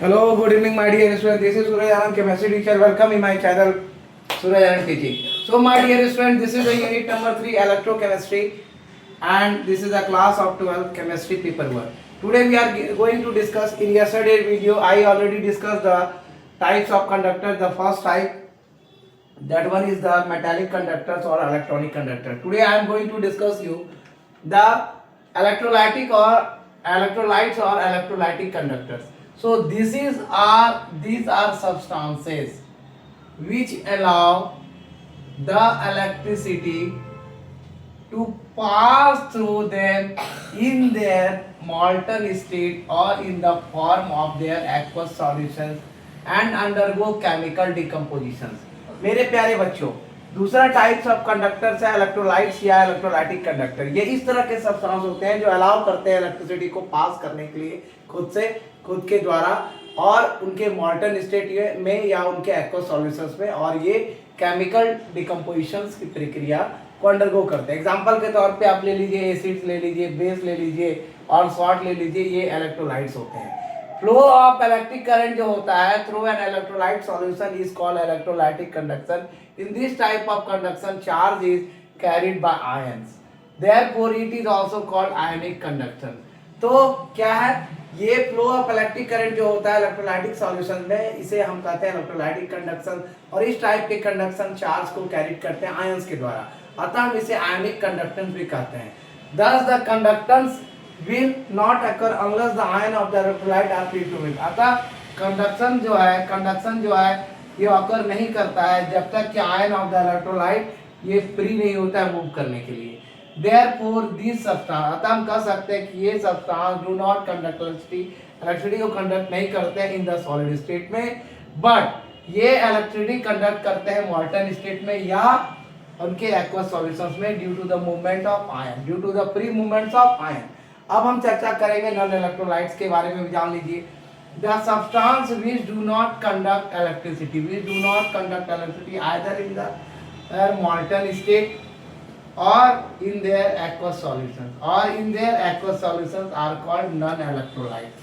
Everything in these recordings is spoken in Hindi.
Hello, good evening, my dear students. This is Suraj Anand, chemistry teacher. Welcome in my channel, Suraj Anand Teaching. So, my dear students, this is the unit number 3, electrochemistry, and this is a class of 12 chemistry paper 1. Today, we are going to discuss. In yesterday's video, I already discussed the types of conductors. The first type, that one is the metallic conductors or electronic conductor. Today, I am going to discuss you the electrolytic or electrolytes or electrolytic conductors. So these are substances which allow the electricity to pass through them in their molten state or in the form of their aqueous solutions and undergo chemical decompositions. मेरे प्यारे बच्चों, दूसरा टाइप्स ऑफ कंडक्टर्स है इलेक्ट्रोलाइट्स या इलेक्ट्रोलाइटिक कंडक्टर। ये इस तरह के सब्सटेंस होते हैं जो अलाउ करते हैं इलेक्ट्रिसिटी को पास करने के लिए खुद के द्वारा और उनके मॉल्टन स्टेट में या उनके एक्वस सॉल्यूशंस में, और ये केमिकल डिकम्पोजिशंस की प्रक्रिया को अंडरगो करते हैं। एग्जांपल के तौर पे आप ले लीजिए एसिड्स ले लीजिए, बेस ले लीजिए और सॉल्ट ले लीजिए, ये इलेक्ट्रोलाइट्स होते हैं। फ्लो ऑफ इलेक्ट्रिक करंट जो होता है through an electrolyte solution is called electrolytic conduction. In this type of conduction charge is carried by ions, therefore it is also called ionic conduction. तो क्या है ये फ्लो ऑफ इलेक्ट्रिक करंट जो होता है इलेक्ट्रोलाइटिक सॉल्यूशन में, इसे हम कहते हैं इलेक्ट्रोलाइटिक कंडक्शन। और इस टाइप के कंडक्शन चार्ज को कैरी करते हैं आयंस के द्वारा, अतः हम इसे आयनिक कंडक्टेंस भी कहते हैं। Thus the conductance will not occur unless the ion of the electrolyte are free to move। अतः कंडक्शन जो है ये ऑकर नहीं करता है जब तक कि आयन ऑफ द इलेक्ट्रोलाइट ये फ्री नहीं होता है मूव करने के लिए। Therefore these substance, अतः हम कह सकते हैं कि ये substance do not conduct electricity को कंडक्ट नहीं करते हैं इन द सॉलिड स्टेट में, बट ये इलेक्ट्रिसिटी कंडक्ट करते हैं मॉल्टन स्टेट में या उनके एक्वस सॉल्यूशंस में due to the movement of ion, due to the free movements of ion. अब हम चर्चा करेंगे नॉन इलेक्ट्रोलाइट्स के बारे में भी जान लीजिए। The substance which do not conduct electricity either in the मॉल्टन state or in their aqueous solutions are called non-electrolytes।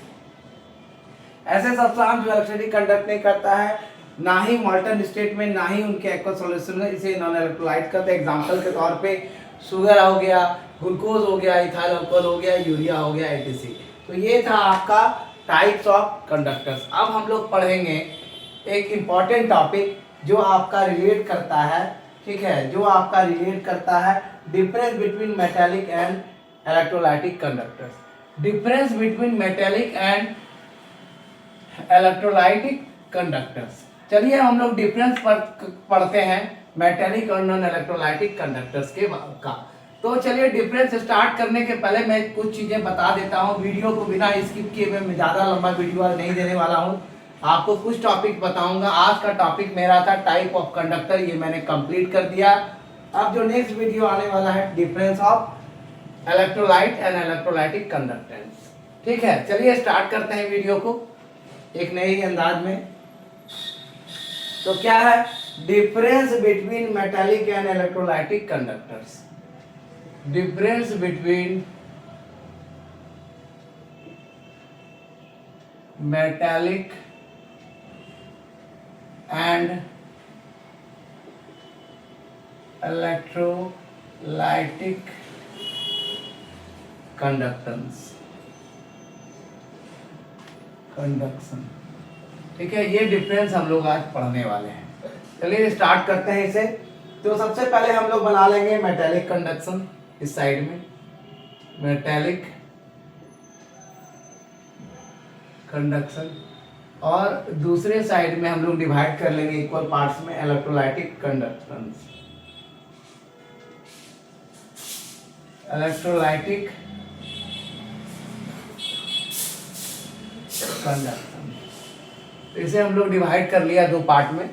ऐसे सब्सटेंस जो इलेक्ट्रिसिटी कंडक्ट नहीं करता है ना ही मॉल्टन स्टेट में ना ही उनके एक्वस सॉल्यूशन में, इसे नॉन इलेक्ट्रोलाइट कहते हैं। एग्जांपल के तौर पे शुगर हो गया, ग्लूकोज हो गया, इथाइल अल्कोहल हो गया, यूरिया हो गया, एटीसी। तो ये था आपका टाइप्स ऑफ कंडक्टर्स। अब हम लोग पढ़ेंगे एक इम्पॉर्टेंट टॉपिक जो आपका रिलेट करता है, ठीक है, जो आपका रिलेट करता है difference between metallic and electrolytic conductors. Difference between metallic and electrolytic conductors. चलिए हम लोग डिफरेंस पढ़ते हैं मेटालिक और नॉन इलेक्ट्रोलाइटिक कंडक्टर्स के का। तो चलिए डिफरेंस स्टार्ट करने के पहले मैं कुछ चीजें बता देता हूँ। वीडियो को बिना स्किप किए मैं ज़्यादा लंबा वीडियो नहीं देने वाला हूँ, आपको कुछ टॉपिक बताऊंगा। आज का टॉपिक मेरा था टाइप ऑफ कंडक्टर, ये मैंने कंप्लीट कर दिया। अब जो नेक्स्ट वीडियो आने वाला है difference of electrolyte and electrolytic conductance. ठीक है, चलिए स्टार्ट करते हैं वीडियो को एक नए अंदाज में। तो क्या है difference between metallic and electrolytic conductors. Difference between metallic and electrolytic conduction। ठीक है, ये डिफरेंस हम लोग आज पढ़ने वाले हैं। चलिए स्टार्ट करते हैं इसे। तो सबसे पहले हम लोग बना लेंगे मेटालिक कंडक्शन इस साइड में, मेटालिक कंडक्शन, और दूसरे साइड में हम लोग डिवाइड कर लेंगे इक्वल पार्ट्स में इलेक्ट्रोलाइटिक कंडक्टेंस। इलेक्ट्रोलाइटिक कंडक्टेंस, इसे हम लोग डिवाइड कर लिया दो पार्ट में।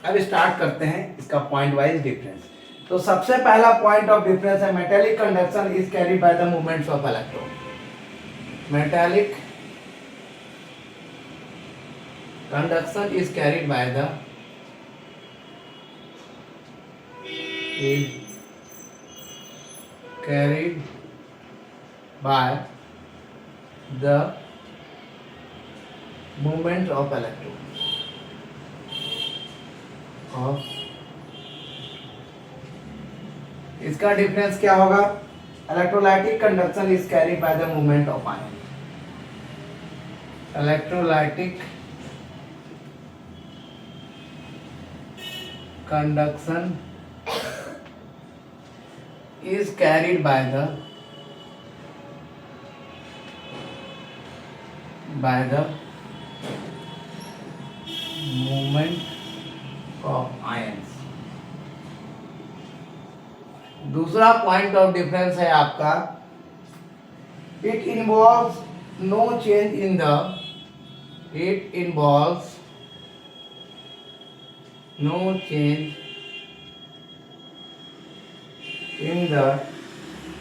अब स्टार्ट करते हैं इसका पॉइंट वाइज डिफरेंस। तो सबसे पहला पॉइंट ऑफ डिफरेंस है metallic conduction is carried by the movements of electron. Metallic conduction is carried by the movement of electron of, इसका डिफरेंस क्या होगा? Electrolytic conduction is carried by the movement of ion, electrolytic conduction is carried by the movement of ions. दूसरा पॉइंट ऑफ डिफरेंस है आपका, it involves no change in the, it involves no change in the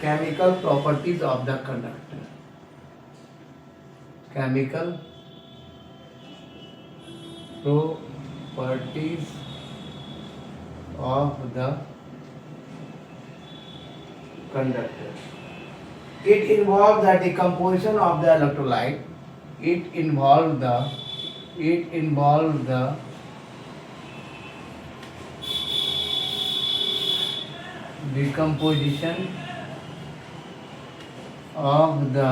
chemical properties of the conductor, chemical properties of the conductor. It involves the decomposition of the electrolyte, it involves the decomposition of the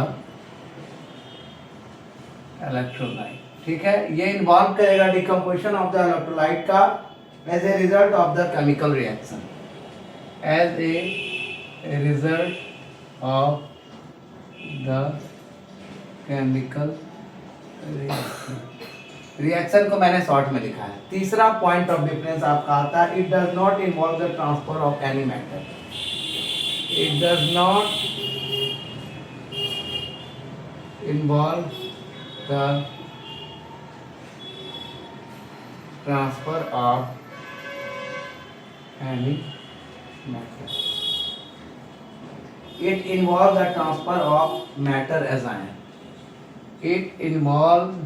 electrolyte. ठीक है, ये इन्वॉल्व करेगा डिकम्पोजिशन ऑफ द इलेक्ट्रोलाइट का as a result of the chemical reaction, as a result of the chemical reaction. Reaction को मैंने शॉर्ट में लिखा है। तीसरा पॉइंट ऑफ डिफरेंस आपका आता है, it does not involve the transfer of any matter, it does not involve the transfer of any matter, it involves the transfer of matter as ion, it involves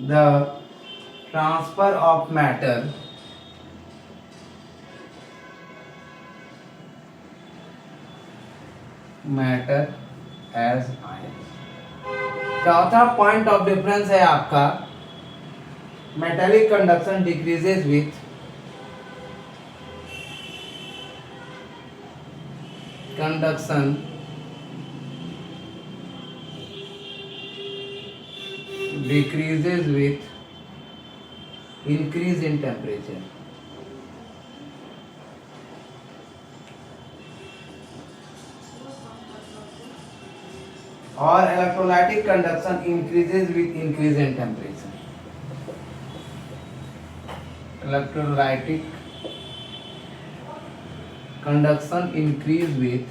the transfer of matter as ion. चौथा पॉइंट ऑफ डिफरेंस है आपका, metallic conduction decreases with conduction decreases with increase in temperature. और electrolytic conduction increases with increase in temperature. Electrolytic conduction increase with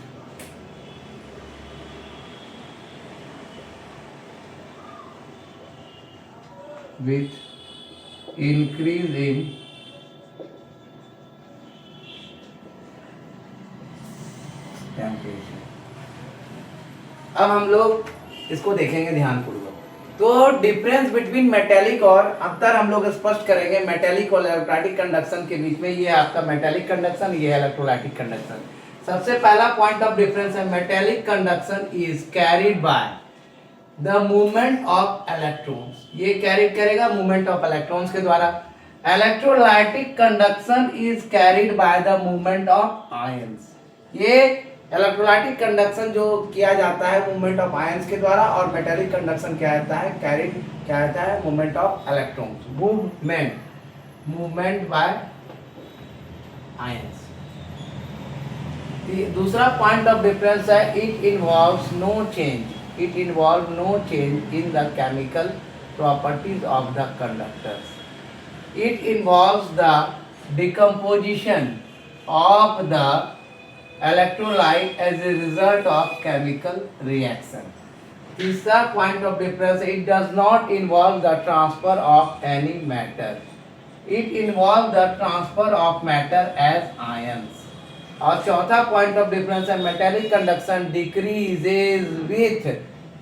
increase in temperature. अब हम लोग इसको देखेंगे ध्यानपूर्वक। तो डिफरेंस बिटवीन मेटेलिक और अंतर हम लोग स्पष्ट करेंगे मेटेलिक और इलेक्ट्रोलाइटिक कंडक्शन के बीच में। ये आपका मेटेलिक कंडक्शन, ये इलेक्ट्रोलाइटिक कंडक्शन। सबसे पहला पॉइंट ऑफ डिफरेंस है, metallic conduction is carried by the movement of electrons, ये कैरीड करेगा मूवमेंट ऑफ इलेक्ट्रॉन्स के द्वारा। Electrolytic conduction is carried by the movement of ions, ये इलेक्ट्रोलाइटिक कंडक्शन जो किया जाता है मूवमेंट ऑफ आयंस के द्वारा, और मेटेलिक कंडक्शन क्या रहता है, कैरीड क्या रहता है, movement of electrons, movement by ions. दूसरा पॉइंट ऑफ डिफरेंस है, it involves no change in the chemical properties of the conductors, it involves the decomposition of the electrolyte as a result of chemical reaction. तीसरा point of difference, it does not involve the transfer of any matter, it involves the transfer of matter as ions. और चौथा point of difference है, metallic conduction decreases with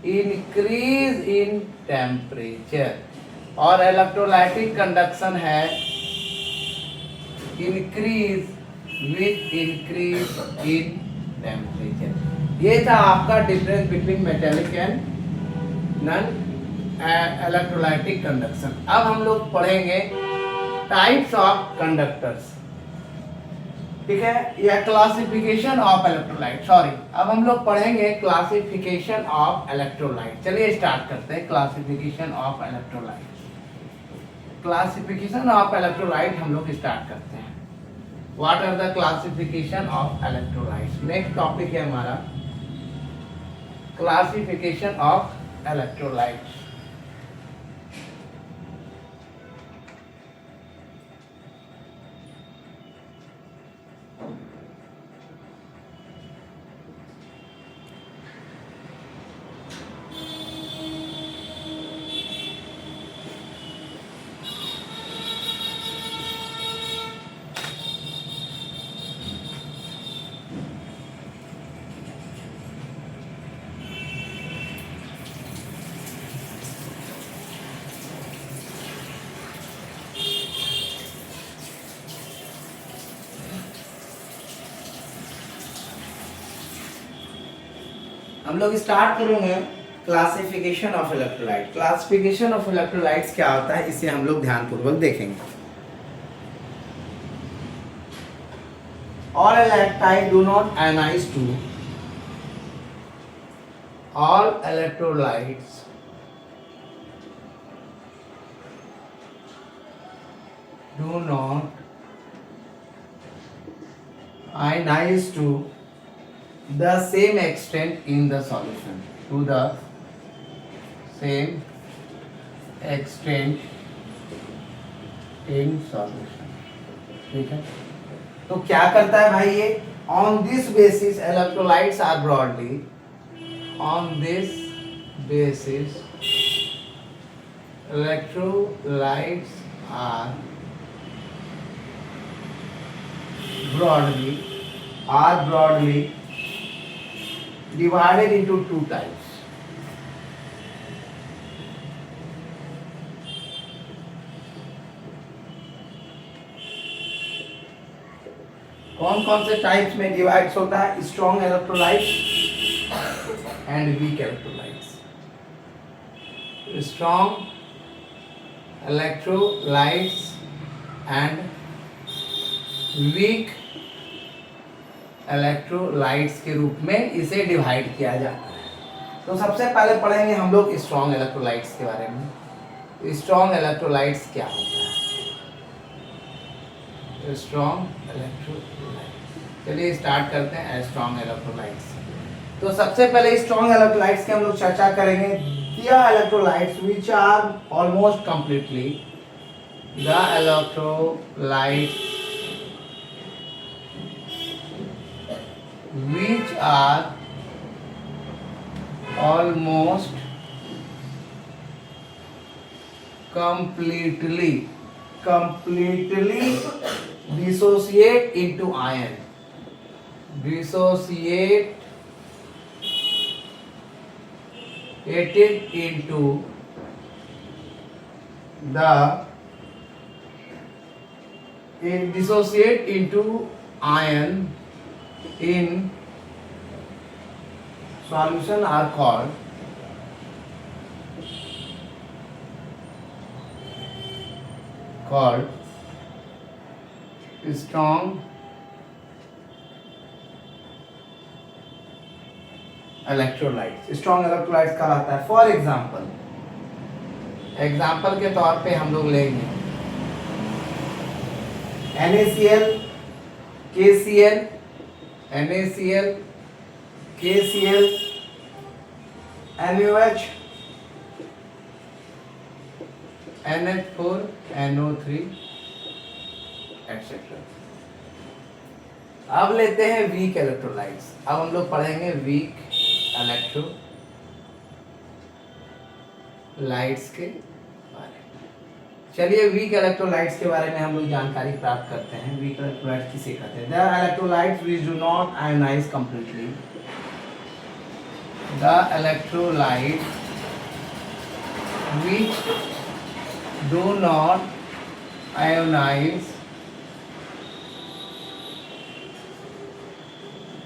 increase in temperature, और इलेक्ट्रोलाइटिक कंडक्शन है increase with increase in temperature. ये था आपका difference between metallic and non electrolytic conduction. अब हम लोग पढ़ेंगे टाइप्स ऑफ कंडक्टर्स, ठीक है, या क्लासिफिकेशन ऑफ इलेक्ट्रोलाइट, सॉरी, अब हम लोग पढ़ेंगे क्लासिफिकेशन ऑफ इलेक्ट्रोलाइट। चलिए स्टार्ट करते हैं classification of electrolyte. Classification of electrolyte हम लोग स्टार्ट करते हैं। What are the classification of electrolyte. Next topic है हमारा क्लासिफिकेशन ऑफ इलेक्ट्रोलाइट। हम लोग स्टार्ट करेंगे classification of electrolyte. Classification of electrolytes क्या होता है इसे हम लोग ध्यानपूर्वक देखेंगे। All electrolytes do not ionize to. All electrolytes do not ionize to the same extent in the solution. To the same extent in solution. ठीक है, तो क्या करता है भाई ये? On this basis electrolytes are broadly, on this basis electrolytes are broadly divided into two types. कौन कौन से टाइप्स में डिवाइड होता है? Strong electrolytes and weak electrolytes. Strong electrolytes and weak electrolytes के रूप में इसे डिवाइड किया जाता है। तो सबसे पहले पढ़ेंगे हम लोग स्ट्रॉन्ग इलेक्ट्रोलाइट्स के बारे में। स्ट्रॉन्ग इलेक्ट्रोलाइट्स क्या होता है? स्ट्रॉन्ग इलेक्ट्रोलाइट्स, चलिए स्टार्ट करते हैं स्ट्रॉन्ग इलेक्ट्रोलाइट्स। तो सबसे पहले स्ट्रॉन्ग इलेक्ट्रोलाइट्स की हम लोग चर्चा करेंगे। The electrolytes which are almost completely the electrolytes which are almost completely dissociate into ion, dissociated into the dissociate into ion in solution are called strong electrolytes। strong electrolytes कहलाता है। फॉर एग्जाम्पल के तौर पे हम लोग लेंगे NaCl, KCl, NaCl, KCl, NaOH, NH4, NO3 etc। अब लेते हैं वीक इलेक्ट्रोलाइट्स। अब हम लोग पढ़ेंगे वीक इलेक्ट्रोलाइट्स के बारे में। चलिए वीक इलेक्ट्रोलाइट्स के बारे में हम लोग जानकारी प्राप्त करते हैं। वीक इलेक्ट्रोलाइट्स किसे कहते हैं? The electrolytes which do not ionise completely, the electrolytes which do not ionise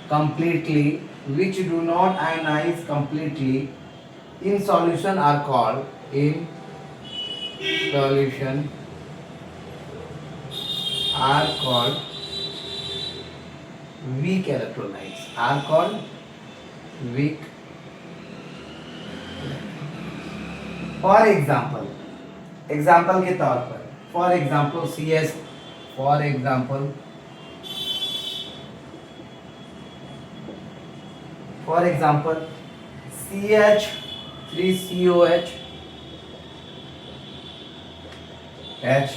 completely which do not ionize completely in solution are called in solution are called weak electrolytes are called weak. For example, example के तौर पर for example CS, for example CH3COH H,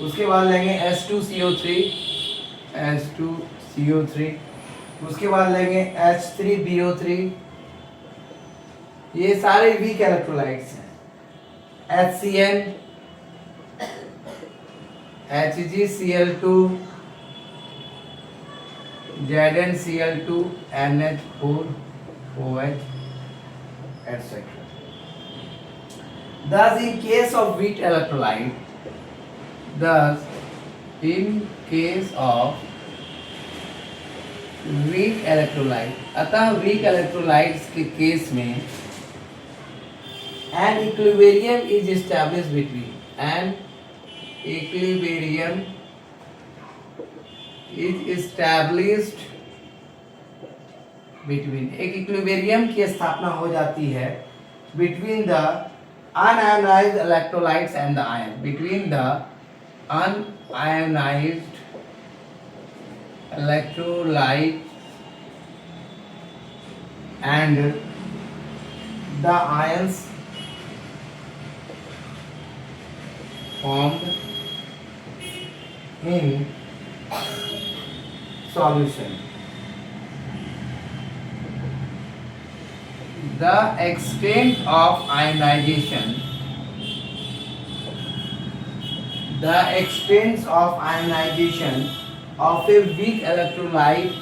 उसके बाद लेंगे H2CO3, उसके बाद लेंगे H3BO3, ये सारे वीक इलेक्ट्रोलाइट्स हैं. HCN, HgCl2, ZnCl2, NH4OH, etc. Thus, in case of weak electrolyte, अतः वीक इलेक्ट्रोलाइट्स के केस में an equilibrium is established between एक इक्विलिब्रियम की स्थापना हो जाती है between the unionized electrolytes and the ion, between the unionized electrolyte and the ions formed in solution. The extent of ionization of a weak electrolyte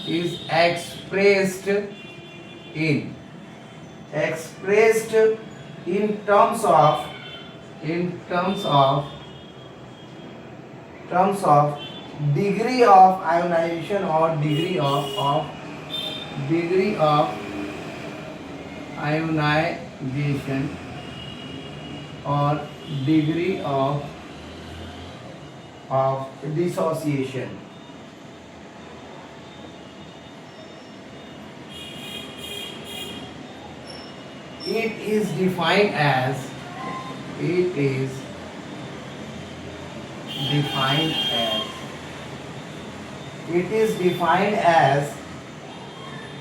is expressed in terms of degree of ionization or degree of ionization or degree of dissociation. It is defined as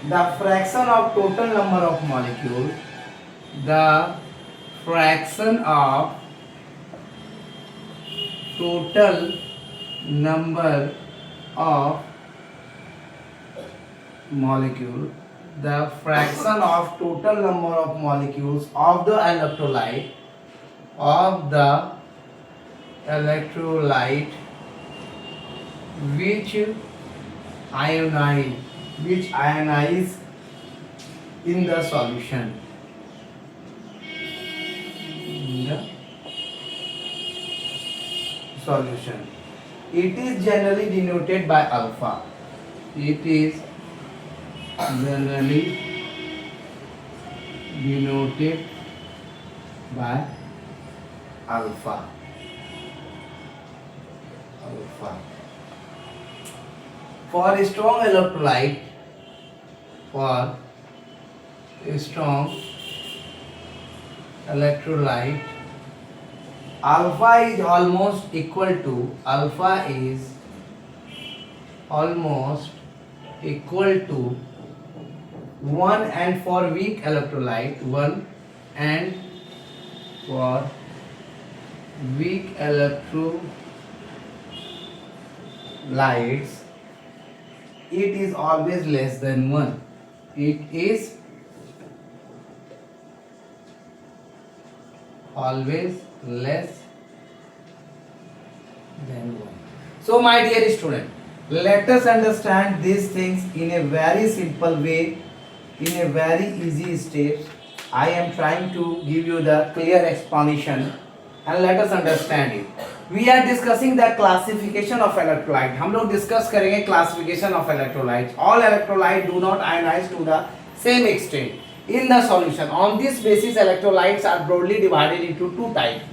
the fraction of total number of molecules, the fraction of total number of molecules, the fraction of total number of molecules of the electrolyte which ionize in the solution. It is generally denoted by alpha. For a strong electrolyte, alpha is almost equal to 1, and for weak electrolyte 1, and for weak electrolytes it is always less than 1. It is always less than 1. So my dear student, let us understand these things in a very simple way, in a very easy steps. I am trying to give you the clear explanation and let us understand it. We are discussing the classification of electrolyte. हम लोग discuss करेंगे classification of electrolytes. All electrolytes do not ionize to the same extent in the solution. On this basis, electrolytes are broadly divided into two types.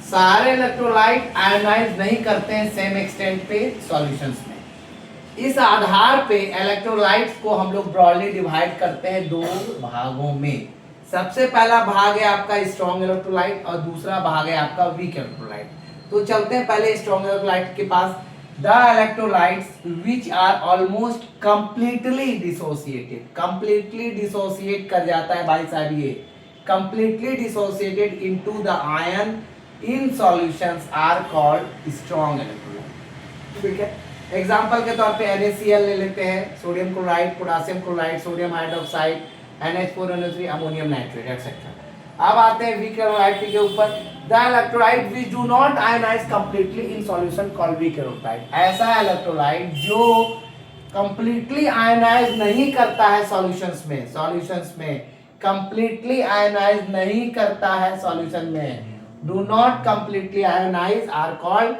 सारे इलेक्ट्रोलाइट आयोनाइज नहीं करते हैं सेम एक्सटेंट पे सॉल्यूशंस में। इस आधार पे इलेक्ट्रोलाइट्स को हम लोग ब्रॉडली डिवाइड करते हैं दो भागों में। सबसे पहला भाग है आपका स्ट्रॉन्ग इलेक्ट्रोलाइट और दूसरा भाग है आपका वीक इलेक्ट्रोलाइट। तो चलते हैं पहले स्ट्रॉन्ग इलेक्ट्रोलाइट के पास। The electrolytes which are almost completely dissociated, completely dissociate कर जाता है भाई साहब, ये completely dissociated into the ion in solutions are called strong electrolyte. ठीक है, एग्जांपल के तौर पे NaCl ले लेते हैं, sodium chloride, potassium chloride, sodium hydroxide, NH4NO3, ammonium nitrate etcetera. अब आते हैं वीक इलेक्ट्रोलाइट के ऊपर। The electrolyte which do not ionise completely in solution called weak electrolyte. ऐसा इलेक्ट्रोलाइट जो कंप्लीटली आयनाइज नहीं करता है सॉल्यूशंस में कंप्लीटली आयनाइज नहीं करता है सॉल्यूशन में, do not completely ionize are called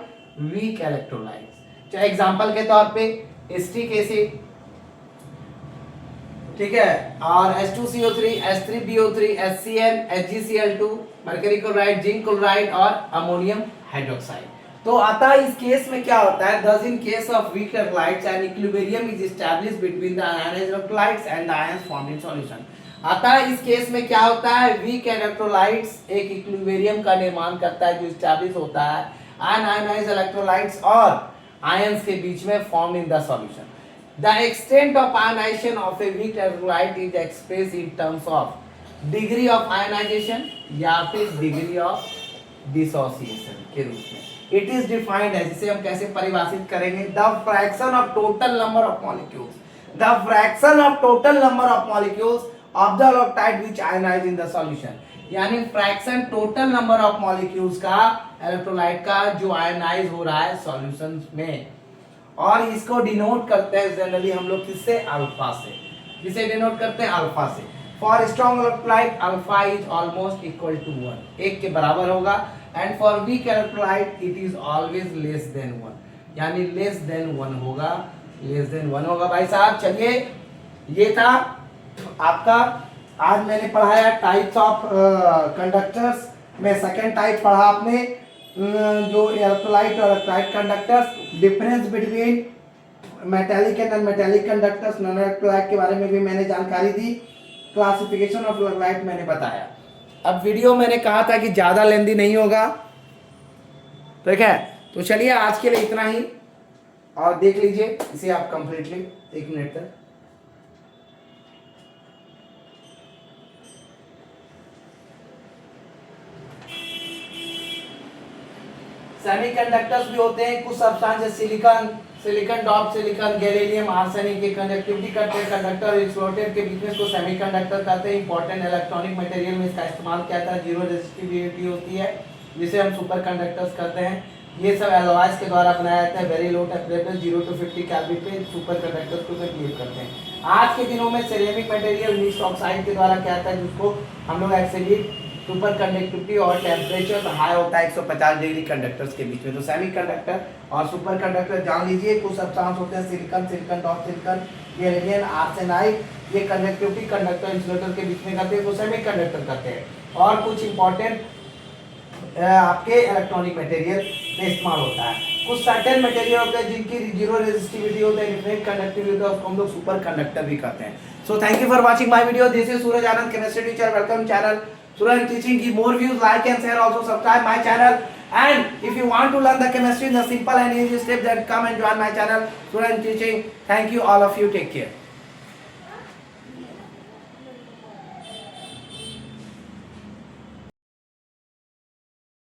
weak electrolytes। तो एग्जांपल के तौर पे एसिटिक एसिड, ठीक है, और H2CO3, H3BO3, HCl, HgCl2, mercury chloride, zinc chloride और अमोनियम हाइड्रोक्साइड। तो अतः इस केस में क्या होता है, thus in case of weak electrolytes an equilibrium is established between the ionized electrolytes and the ions formed in solution। अतः इस केस में क्या होता है, वीक इलेक्ट्रोलाइट्स एक इक्विलिब्रियम का निर्माण करता है जो एस्टैब्लिश होता है अनआयोनाइज्ड इलेक्ट्रोलाइट्स और आयंस के बीच में form in the solution. The extent of ionisation of a weak electrolyte is express in terms of degree of ionisation या फिर डिग्री ऑफ डिसोसिएशन के रूप में। इट इज डिफाइंड है, जिसे हम कैसे परिभाषित करेंगे, the fraction of total number of molecules, the fraction of total number of molecules of the electrolyte which ionize in the solution। यानी fraction total number of molecules का इलेक्ट्रोलाइट का जो आयनाइज हो रहा है सॉल्यूशन में, और इसको डिनोट करते हैं जनरली हम लोग किससे, अल्फा से। जिसे डिनोट करते हैं अल्फा से। For strong electrolyte alpha is almost equal to 1, 1 के बराबर होगा, and for weak electrolyte it is always less than 1, यानी लेस देन 1 होगा, लेस देन 1 होगा भाई साहब। चलिए, ये था आपका आज मैंने पढ़ाया टाइप्स ऑफ कंडक्टर्स में सेकंड टाइप पढ़ा आपने जो इलेक्ट्रोलाइट और electrolyte conductors, difference between metallic and non metallic conductors, non electrolyte के बारे में भी मैंने जानकारी दी, क्लासिफिकेशन ऑफ इलेक्ट्रोलाइट मैंने बताया। अब वीडियो मैंने कहा था कि ज़्यादा लेंदी नहीं होगा, ठीक है, तो चलिए आज के लिए इतना ही, और देख लीजिए इसे आप कंप्लीटली 1 मिनट तक। सेमीकंडक्टर्स भी होते हैं, कुछ substance silicon dope silicon, gallium arsenic की कंडक्टिविटी करते हैं कंडक्टर एक्सप्लोटेड के बीच में, इसको सेमीकंडक्टर कहते हैं। इंपॉर्टेंट इलेक्ट्रॉनिक मटेरियल में इसका इस्तेमाल किया जाता है। जीरो रेजिस्टिविटी होती है जिसे हम सुपर कंडक्टर्स कहते हैं। ये सब एलॉयज के द्वारा बनाया जाता है। Very low temperature 0 to 50 kelvin पे सुपर कंडक्टर्स को बिहेव करते हैं। आज के दिनों में सिरेमिक मटेरियल मिक्स ऑक्साइड के द्वारा क्या होता है, जिसको हम लोग एक्चुअली सुपर कंडक्टिविटी और टेम्परेचर हाई होता है 150 डिग्री कंडक्टर्स के बीच में। तो सेमीकंडक्टर और सुपर कंडक्टर जान लीजिए। कुछ सब्सटेंस होते हैं silicon dope silicon, gallium arsenide, ये कंडक्टिविटी कंडक्टर इंसुलेटर के बीच में करते हैं, तो सेमीकंडक्टर करते हैं। और कुछ इंपॉर्टेंट आपके इलेक्ट्रॉनिक मटेरियल में इस्तेमाल होता है। कुछ सर्टेन मटेरियल होते हैं जिनकी जीरो रेजिस्टिविटी होता है, डिफरेंट कंडक्टिविटी होता है, उसको हम लोग सुपर कंडक्टर भी कहते हैं। So thank you for watching my video. This is Suraj Anand, chemistry teacher. Welcome channel Suraj Teaching. Give more views, like and share. Also subscribe my channel. And if you want to learn the chemistry in the simple and easy steps, then come and join my channel, Suraj Teaching. Thank you all of you. Take care.